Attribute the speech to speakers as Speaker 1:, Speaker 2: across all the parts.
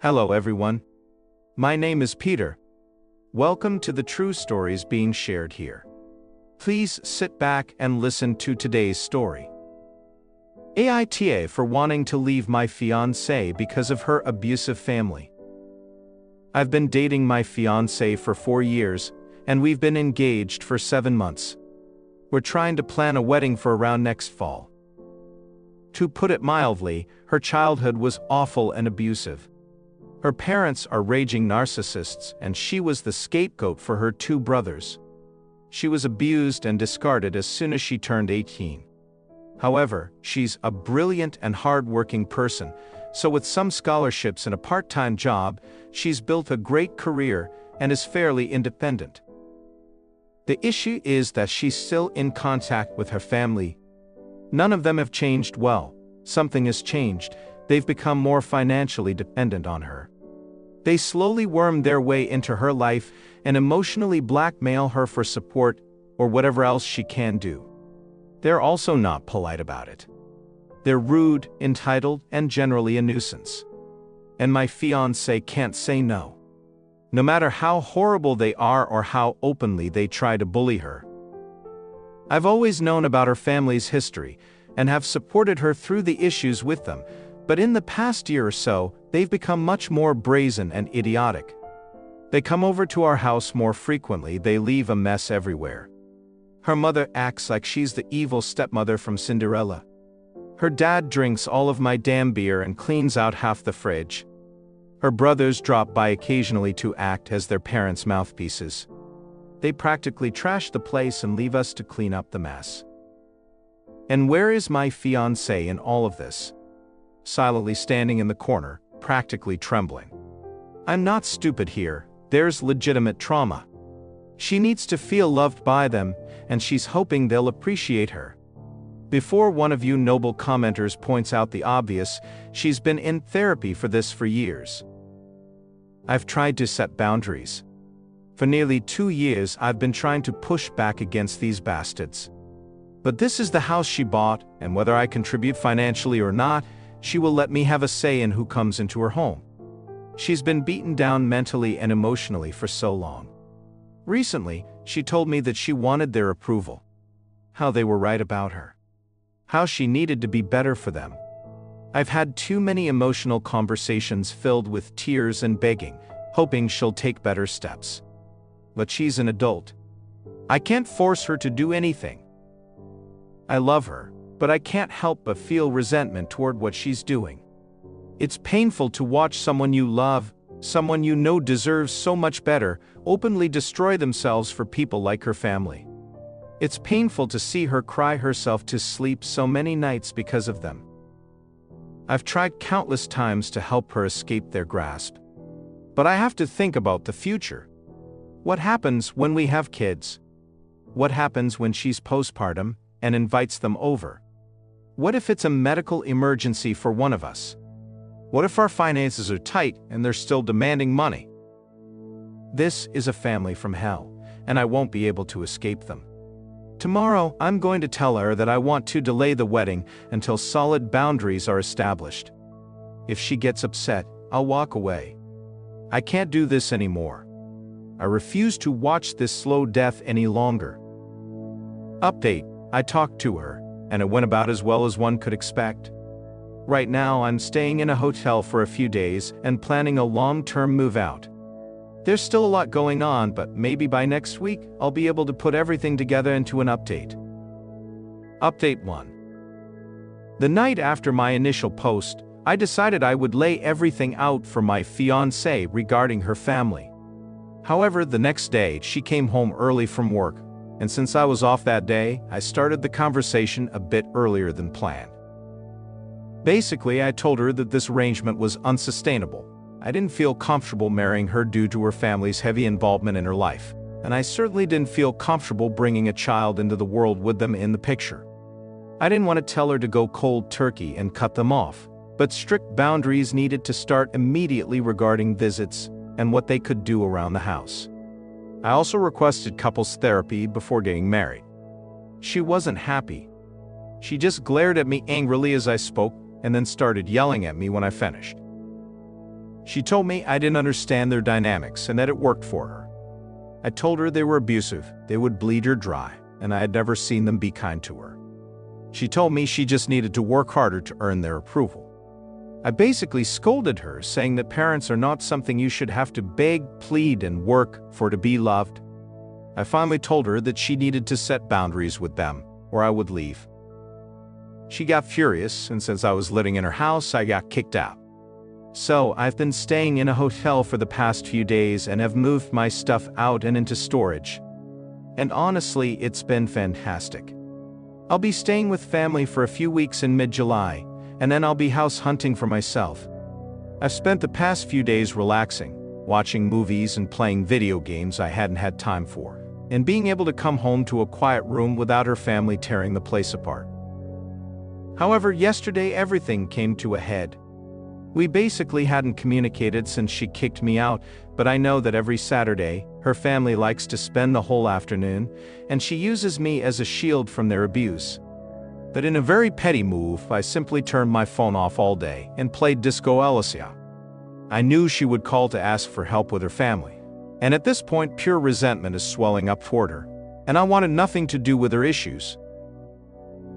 Speaker 1: Hello everyone. My name is Peter. Welcome to the true stories being shared here. Please sit back and listen to today's story. AITAH for wanting to leave my fiancée because of her abusive family. I've been dating my fiancée for 4 years, and we've been engaged for 7 months. We're trying to plan a wedding for around next fall. To put it mildly, her childhood was awful and abusive. Her parents are raging narcissists, and she was the scapegoat for her 2 brothers. She was abused and discarded as soon as she turned 18. However, she's a brilliant and hard-working person, so with some scholarships and a part-time job, she's built a great career and is fairly independent. The issue is that she's still in contact with her family. None of them have changed well. Something has changed. They've become more financially dependent on her. They slowly worm their way into her life and emotionally blackmail her for support or whatever else she can do. They're also not polite about it. They're rude, entitled, and generally a nuisance. And my fiancée can't say no. No matter how horrible they are or how openly they try to bully her. I've always known about her family's history and have supported her through the issues with them, but in the past year or so, they've become much more brazen and idiotic. They come over to our house more frequently. They leave a mess everywhere. Her mother acts like she's the evil stepmother from Cinderella. Her dad drinks all of my damn beer and cleans out half the fridge. Her brothers drop by occasionally to act as their parents' mouthpieces. They practically trash the place and leave us to clean up the mess. And where is my fiancée in all of this? Silently standing in the corner, practically trembling. I'm not stupid here. There's legitimate trauma. She needs to feel loved by them, and she's hoping they'll appreciate her. Before one of you noble commenters points out the obvious, she's been in therapy for this for years. I've tried to set boundaries. For nearly 2 years I've been trying to push back against these bastards. But this is the house she bought, and whether I contribute financially or not, she will let me have a say in who comes into her home. She's been beaten down mentally and emotionally for so long. Recently, she told me that she wanted their approval. How they were right about her. How she needed to be better for them. I've had too many emotional conversations filled with tears and begging, hoping she'll take better steps. But she's an adult. I can't force her to do anything. I love her, but I can't help but feel resentment toward what she's doing. It's painful to watch someone you love, someone you know deserves so much better, openly destroy themselves for people like her family. It's painful to see her cry herself to sleep so many nights because of them. I've tried countless times to help her escape their grasp. But I have to think about the future. What happens when we have kids? What happens when she's postpartum and invites them over? What if it's a medical emergency for one of us? What if our finances are tight and they're still demanding money? This is a family from hell, and I won't be able to escape them. Tomorrow, I'm going to tell her that I want to delay the wedding until solid boundaries are established. If she gets upset, I'll walk away. I can't do this anymore. I refuse to watch this slow death any longer. Update: I talked to her, and it went about as well as one could expect. Right now, I'm staying in a hotel for a few days and planning a long-term move out. There's still a lot going on, but maybe by next week, I'll be able to put everything together into an update. Update 1. The night after my initial post, I decided I would lay everything out for my fiancée regarding her family. However, the next day, she came home early from work, and since I was off that day, I started the conversation a bit earlier than planned. Basically, I told her that this arrangement was unsustainable. I didn't feel comfortable marrying her due to her family's heavy involvement in her life, and I certainly didn't feel comfortable bringing a child into the world with them in the picture. I didn't want to tell her to go cold turkey and cut them off, but strict boundaries needed to start immediately regarding visits and what they could do around the house. I also requested couples therapy before getting married. She wasn't happy. She just glared at me angrily as I spoke and then started yelling at me when I finished. She told me I didn't understand their dynamics and that it worked for her. I told her they were abusive, they would bleed her dry, and I had never seen them be kind to her. She told me she just needed to work harder to earn their approval. I basically scolded her, saying that parents are not something you should have to beg, plead, and work for to be loved. I finally told her that she needed to set boundaries with them, or I would leave. She got furious, and since I was living in her house, I got kicked out. So, I've been staying in a hotel for the past few days and have moved my stuff out and into storage. And honestly, it's been fantastic. I'll be staying with family for a few weeks in mid-July, and then I'll be house hunting for myself. I've spent the past few days relaxing, watching movies and playing video games I hadn't had time for, and being able to come home to a quiet room without her family tearing the place apart. However, yesterday everything came to a head. We basically hadn't communicated since she kicked me out, but I know that every Saturday, her family likes to spend the whole afternoon, and she uses me as a shield from their abuse. But in a very petty move, I simply turned my phone off all day and played Disco Elysia. I knew she would call to ask for help with her family, and at this point pure resentment is swelling up toward her, and I wanted nothing to do with her issues.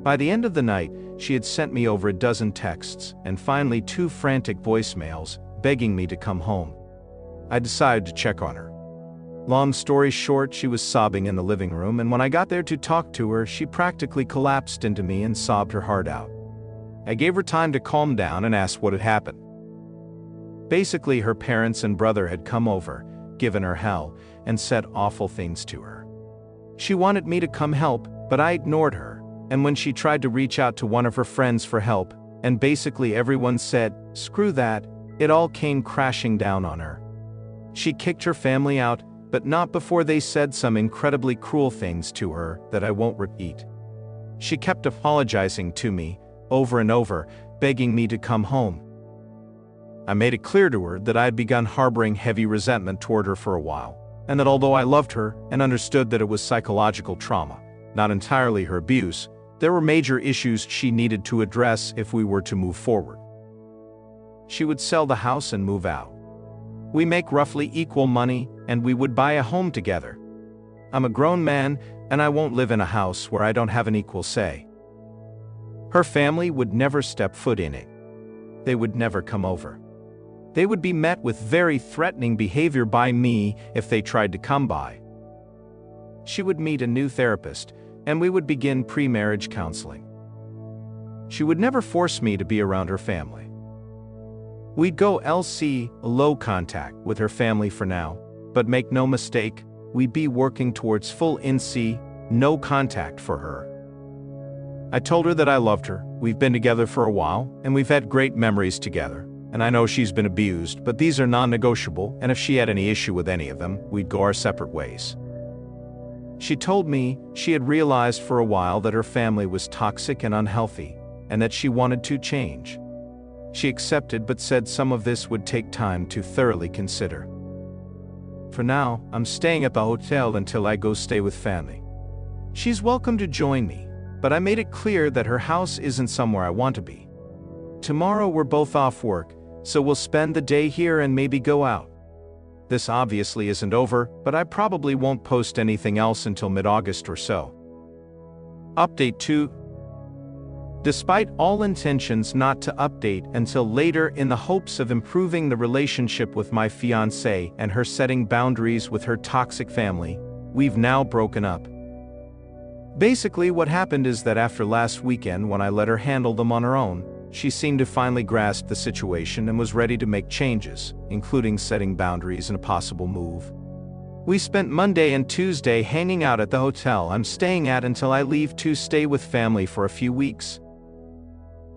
Speaker 1: By the end of the night, she had sent me over a dozen texts and finally 2 frantic voicemails begging me to come home. I decided to check on her. Long story short, she was sobbing in the living room, and when I got there to talk to her, she practically collapsed into me and sobbed her heart out. I gave her time to calm down and asked what had happened. Basically, her parents and brother had come over, given her hell, and said awful things to her. She wanted me to come help, but I ignored her. And when she tried to reach out to one of her friends for help, and basically everyone said, "Screw that," it all came crashing down on her. She kicked her family out, but not before they said some incredibly cruel things to her that I won't repeat. She kept apologizing to me, over and over, begging me to come home. I made it clear to her that I had begun harboring heavy resentment toward her for a while, and that although I loved her and understood that it was psychological trauma, not entirely her abuse, there were major issues she needed to address if we were to move forward. She would sell the house and move out. We make roughly equal money, and we would buy a home together. I'm a grown man, and I won't live in a house where I don't have an equal say. Her family would never step foot in it. They would never come over. They would be met with very threatening behavior by me if they tried to come by. She would meet a new therapist, and we would begin pre-marriage counseling. She would never force me to be around her family. We'd go LC, low contact, with her family for now, but make no mistake, we'd be working towards full NC, no contact for her. I told her that I loved her, we've been together for a while, and we've had great memories together, and I know she's been abused, but these are non-negotiable, and if she had any issue with any of them, we'd go our separate ways. She told me she had realized for a while that her family was toxic and unhealthy, and that she wanted to change. She accepted but said some of this would take time to thoroughly consider. For now, I'm staying at the hotel until I go stay with family. She's welcome to join me, but I made it clear that her house isn't somewhere I want to be. Tomorrow we're both off work, so we'll spend the day here and maybe go out. This obviously isn't over, but I probably won't post anything else until mid-August or so. Update 2. Despite all intentions not to update until later in the hopes of improving the relationship with my fiancée and her setting boundaries with her toxic family, we've now broken up. Basically what happened is that after last weekend when I let her handle them on her own, she seemed to finally grasp the situation and was ready to make changes, including setting boundaries and a possible move. We spent Monday and Tuesday hanging out at the hotel I'm staying at until I leave to stay with family for a few weeks.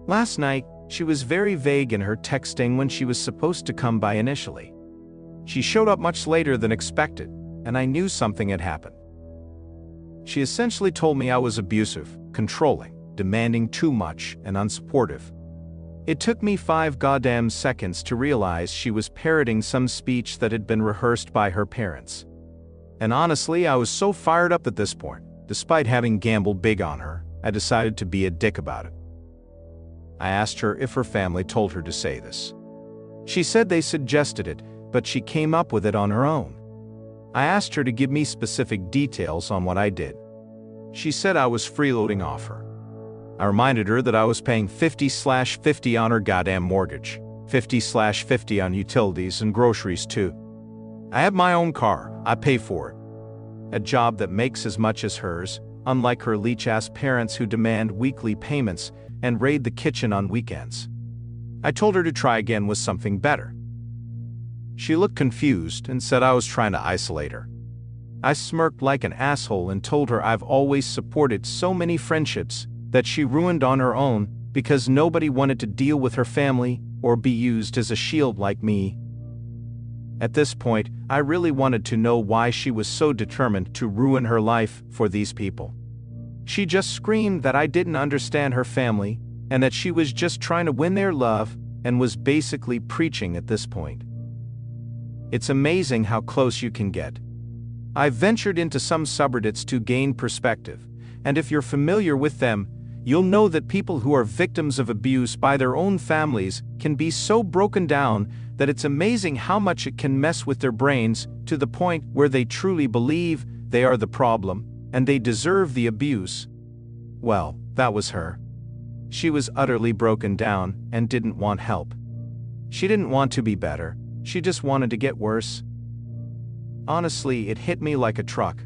Speaker 1: Last night, she was very vague in her texting when she was supposed to come by initially. She showed up much later than expected, and I knew something had happened. She essentially told me I was abusive, controlling, demanding too much, and unsupportive. It took me 5 goddamn seconds to realize she was parroting some speech that had been rehearsed by her parents. And honestly, I was so fired up at this point, despite having gambled big on her, I decided to be a dick about it. I asked her if her family told her to say this. She said they suggested it, but she came up with it on her own. I asked her to give me specific details on what I did. She said I was freeloading off her. I reminded her that I was paying 50/50 on her goddamn mortgage, 50/50 on utilities and groceries too. I have my own car, I pay for it. A job that makes as much as hers, unlike her leech-ass parents who demand weekly payments and raid the kitchen on weekends. I told her to try again with something better. She looked confused and said I was trying to isolate her. I smirked like an asshole and told her I've always supported so many friendships that she ruined on her own because nobody wanted to deal with her family or be used as a shield like me. At this point, I really wanted to know why she was so determined to ruin her life for these people. She just screamed that I didn't understand her family and that she was just trying to win their love and was basically preaching at this point. It's amazing how close you can get. I've ventured into some subreddits to gain perspective, and if you're familiar with them, you'll know that people who are victims of abuse by their own families can be so broken down that it's amazing how much it can mess with their brains to the point where they truly believe they are the problem and they deserve the abuse. Well, that was her. She was utterly broken down and didn't want help. She didn't want to be better, she just wanted to get worse. Honestly, it hit me like a truck.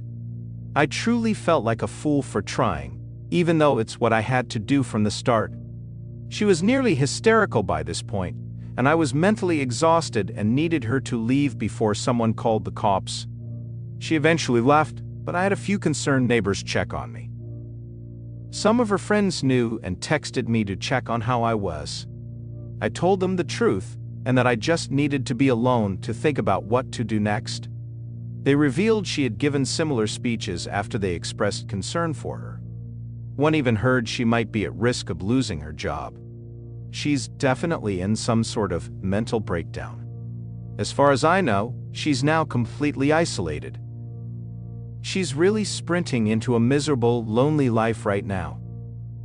Speaker 1: I truly felt like a fool for trying, even though it's what I had to do from the start. She was nearly hysterical by this point, and I was mentally exhausted and needed her to leave before someone called the cops. She eventually left, but I had a few concerned neighbors check on me. Some of her friends knew and texted me to check on how I was. I told them the truth, and that I just needed to be alone to think about what to do next. They revealed she had given similar speeches after they expressed concern for her. One even heard she might be at risk of losing her job. She's definitely in some sort of mental breakdown. As far as I know, she's now completely isolated. She's really sprinting into a miserable, lonely life right now.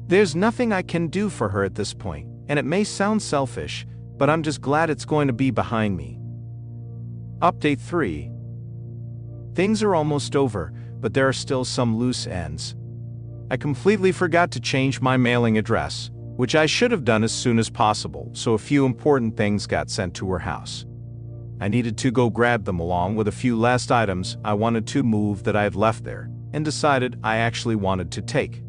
Speaker 1: There's nothing I can do for her at this point, and it may sound selfish, but I'm just glad it's going to be behind me. Update 3. Things are almost over, but there are still some loose ends. I completely forgot to change my mailing address, which I should have done as soon as possible, so a few important things got sent to her house. I needed to go grab them along with a few last items I wanted to move that I had left there, and decided I actually wanted to take.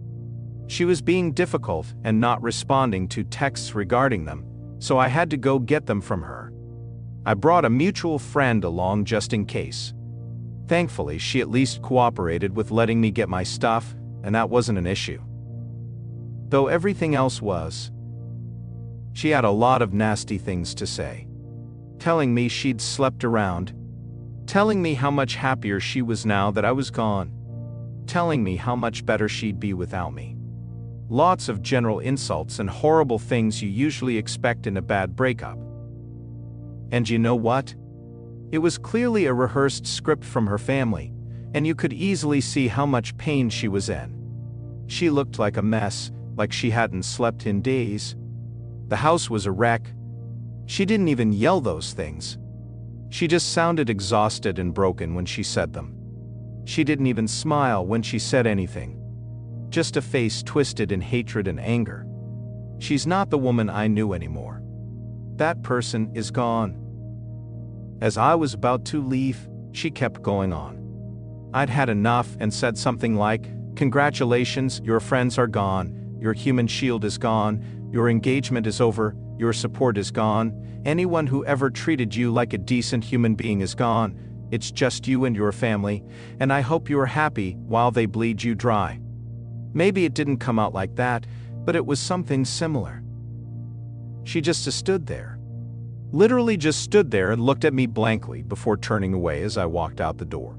Speaker 1: She was being difficult and not responding to texts regarding them, so I had to go get them from her. I brought a mutual friend along just in case. Thankfully, she at least cooperated with letting me get my stuff, and that wasn't an issue. Though everything else was. She had a lot of nasty things to say. Telling me she'd slept around. Telling me how much happier she was now that I was gone. Telling me how much better she'd be without me. Lots of general insults and horrible things you usually expect in a bad breakup. And you know what? It was clearly a rehearsed script from her family, and you could easily see how much pain she was in. She looked like a mess, like she hadn't slept in days. The house was a wreck. She didn't even yell those things. She just sounded exhausted and broken when she said them. She didn't even smile when she said anything. Just a face twisted in hatred and anger. She's not the woman I knew anymore. That person is gone. As I was about to leave, she kept going on. I'd had enough and said something like, "Congratulations, your friends are gone, your human shield is gone, your engagement is over, your support is gone, anyone who ever treated you like a decent human being is gone, it's just you and your family, and I hope you are happy while they bleed you dry." Maybe it didn't come out like that, but it was something similar. She just stood there. Literally just stood there and looked at me blankly before turning away as I walked out the door.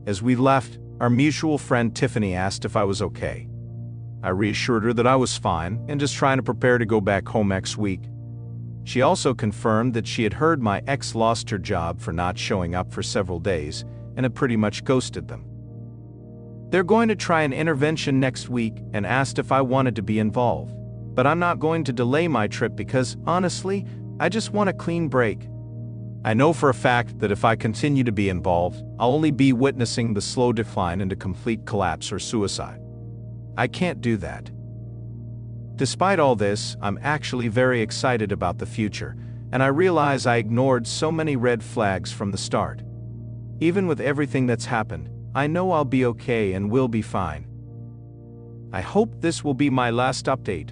Speaker 1: As we left, our mutual friend Tiffany asked if I was okay. I reassured her that I was fine and just trying to prepare to go back home next week. She also confirmed that she had heard my ex lost her job for not showing up for several days and had pretty much ghosted them. They're going to try an intervention next week and asked if I wanted to be involved, but I'm not going to delay my trip because, honestly, I just want a clean break. I know for a fact that if I continue to be involved, I'll only be witnessing the slow decline into complete collapse or suicide. I can't do that. Despite all this, I'm actually very excited about the future, and I realize I ignored so many red flags from the start. Even with everything that's happened, I know I'll be okay and will be fine. I hope this will be my last update.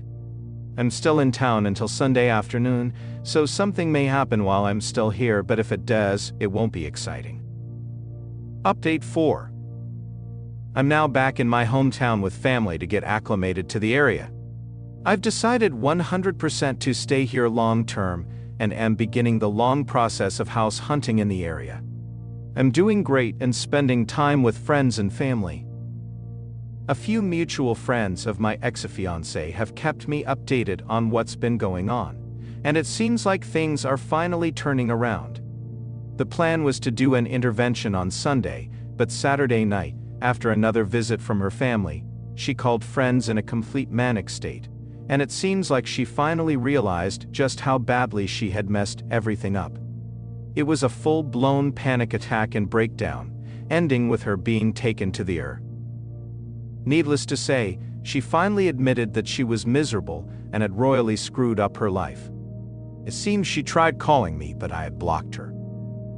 Speaker 1: I'm still in town until Sunday afternoon, so something may happen while I'm still here, but if it does, it won't be exciting. Update 4. I'm now back in my hometown with family to get acclimated to the area. I've decided 100% to stay here long term and am beginning the long process of house hunting in the area. I'm doing great and spending time with friends and family. A few mutual friends of my ex-fiancée have kept me updated on what's been going on, and it seems like things are finally turning around. The plan was to do an intervention on Sunday, but Saturday night, after another visit from her family, she called friends in a complete manic state, and it seems like she finally realized just how badly she had messed everything up. It was a full-blown panic attack and breakdown, ending with her being taken to the ER. Needless to say, she finally admitted that she was miserable and had royally screwed up her life. It seems she tried calling me, but I had blocked her.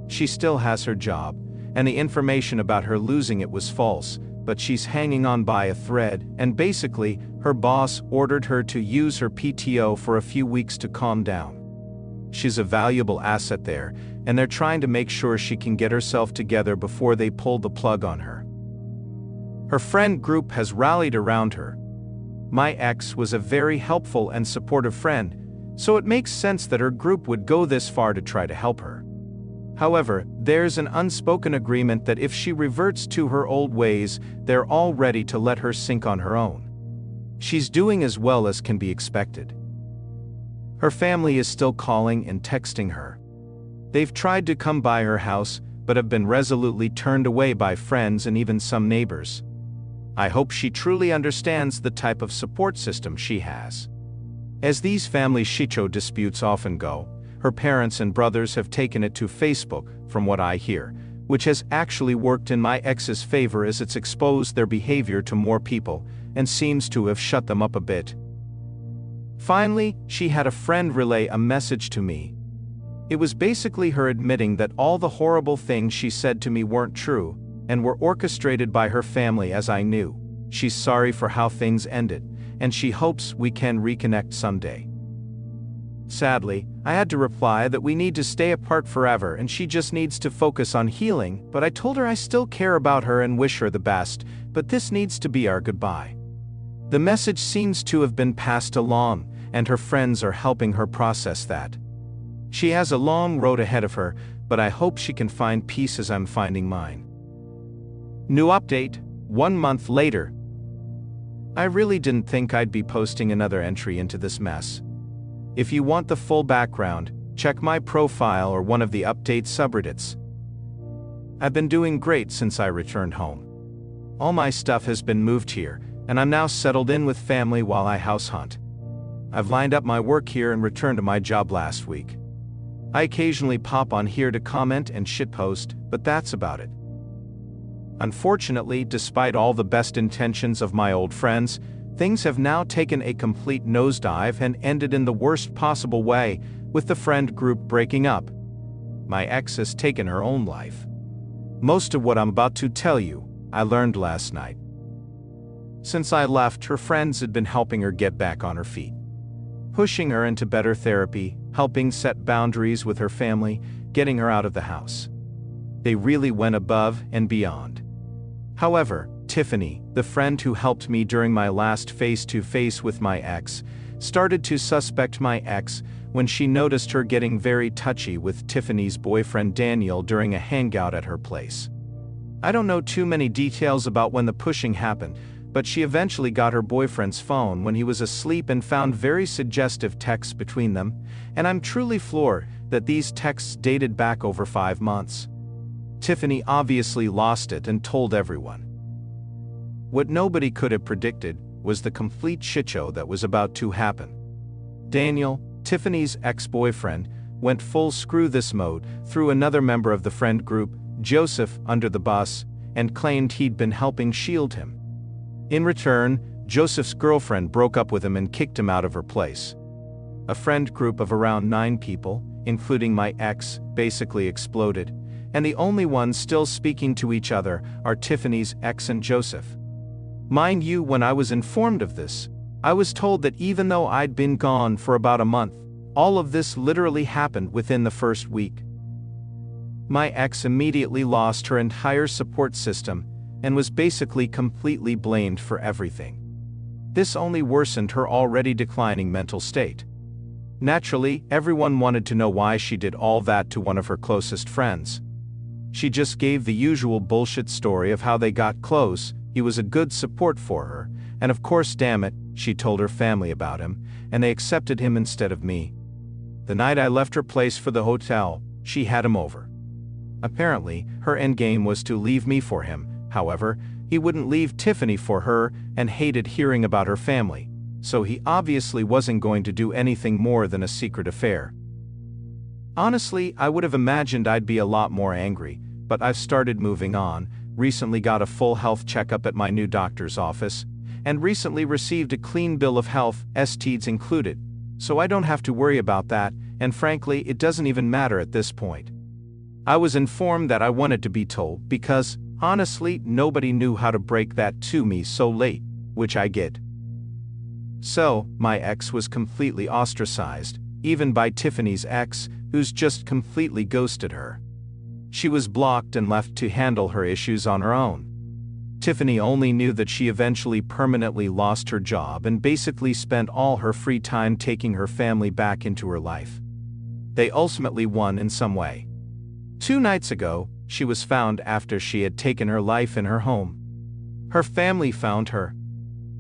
Speaker 1: She still has her job, and the information about her losing it was false, but she's hanging on by a thread, and basically, her boss ordered her to use her PTO for a few weeks to calm down. She's a valuable asset there, and they're trying to make sure she can get herself together before they pull the plug on her. Her friend group has rallied around her. My ex was a very helpful and supportive friend, so it makes sense that her group would go this far to try to help her. However, there's an unspoken agreement that if she reverts to her old ways, they're all ready to let her sink on her own. She's doing as well as can be expected. Her family is still calling and texting her. They've tried to come by her house, but have been resolutely turned away by friends and even some neighbors. I hope she truly understands the type of support system she has. As these family shitshow disputes often go, her parents and brothers have taken it to Facebook, from what I hear, which has actually worked in my ex's favor as it's exposed their behavior to more people, and seems to have shut them up a bit. Finally, she had a friend relay a message to me. It was basically her admitting that all the horrible things she said to me weren't true, and were orchestrated by her family, as I knew. She's sorry for how things ended, and she hopes we can reconnect someday. Sadly, I had to reply that we need to stay apart forever and she just needs to focus on healing, but I told her I still care about her and wish her the best, but this needs to be our goodbye. The message seems to have been passed along, and her friends are helping her process that. She has a long road ahead of her, but I hope she can find peace as I'm finding mine. New update, 1 month later. I really didn't think I'd be posting another entry into this mess. If you want the full background, check my profile or one of the update subreddits. I've been doing great since I returned home. All my stuff has been moved here, and I'm now settled in with family while I house hunt. I've lined up my work here and returned to my job last week. I occasionally pop on here to comment and shitpost, but that's about it. Unfortunately, despite all the best intentions of my old friends, things have now taken a complete nosedive and ended in the worst possible way, with the friend group breaking up. My ex has taken her own life. Most of what I'm about to tell you, I learned last night. Since I left, her friends had been helping her get back on her feet, pushing her into better therapy, helping set boundaries with her family, getting her out of the house. They really went above and beyond. However, Tiffany, the friend who helped me during my last face-to-face with my ex, started to suspect my ex when she noticed her getting very touchy with Tiffany's boyfriend Daniel during a hangout at her place. I don't know too many details about when the pushing happened, but she eventually got her boyfriend's phone when he was asleep and found very suggestive texts between them, and I'm truly floored that these texts dated back over 5 months. Tiffany obviously lost it and told everyone. What nobody could have predicted was the complete shitshow that was about to happen. Daniel, Tiffany's ex-boyfriend, went full screw this mode, threw another member of the friend group, Joseph, under the bus, and claimed he'd been helping shield him. In return, Joseph's girlfriend broke up with him and kicked him out of her place. A friend group of around 9 people, including my ex, basically exploded, and the only ones still speaking to each other are Tiffany's ex and Joseph. Mind you, when I was informed of this, I was told that even though I'd been gone for about a month, all of this literally happened within the first week. My ex immediately lost her entire support system and was basically completely blamed for everything. This only worsened her already declining mental state. Naturally, everyone wanted to know why she did all that to one of her closest friends. She just gave the usual bullshit story of how they got close, he was a good support for her, and of course, damn it, she told her family about him, and they accepted him instead of me. The night I left her place for the hotel, she had him over. Apparently, her endgame was to leave me for him. However, he wouldn't leave Tiffany for her and hated hearing about her family, so he obviously wasn't going to do anything more than a secret affair. Honestly, I would have imagined I'd be a lot more angry, but I've started moving on, recently got a full health checkup at my new doctor's office, and recently received a clean bill of health, STDs included, so I don't have to worry about that, and frankly, it doesn't even matter at this point. I was informed that I wanted to be told because, honestly, nobody knew how to break that to me so late, which I get. So, my ex was completely ostracized, even by Tiffany's ex, who's just completely ghosted her. She was blocked and left to handle her issues on her own. Tiffany only knew that she eventually permanently lost her job and basically spent all her free time taking her family back into her life. They ultimately won in some way. 2 nights ago, she was found after she had taken her life in her home. Her family found her.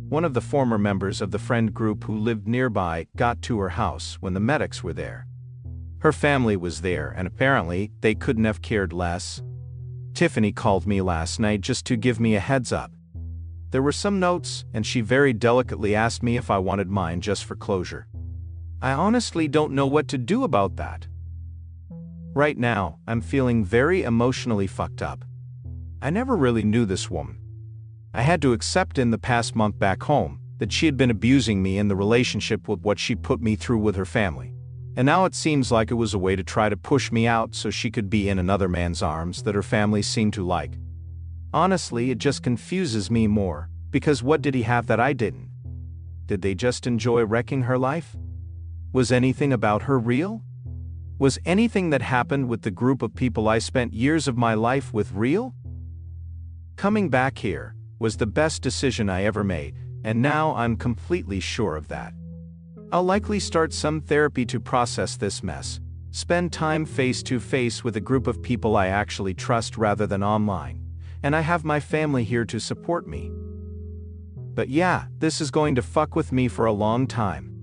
Speaker 1: One of the former members of the friend group who lived nearby got to her house when the medics were there. Her family was there, and apparently, they couldn't have cared less. Tiffany called me last night just to give me a heads up. There were some notes, and she very delicately asked me if I wanted mine just for closure. I honestly don't know what to do about that. Right now, I'm feeling very emotionally fucked up. I never really knew this woman. I had to accept in the past month back home that she had been abusing me in the relationship with what she put me through with her family. And now it seems like it was a way to try to push me out so she could be in another man's arms that her family seemed to like. Honestly, it just confuses me more, because what did he have that I didn't? Did they just enjoy wrecking her life? Was anything about her real? Was anything that happened with the group of people I spent years of my life with real? Coming back here was the best decision I ever made, and now I'm completely sure of that. I'll likely start some therapy to process this mess, spend time face-to-face with a group of people I actually trust rather than online, and I have my family here to support me. But yeah, this is going to fuck with me for a long time.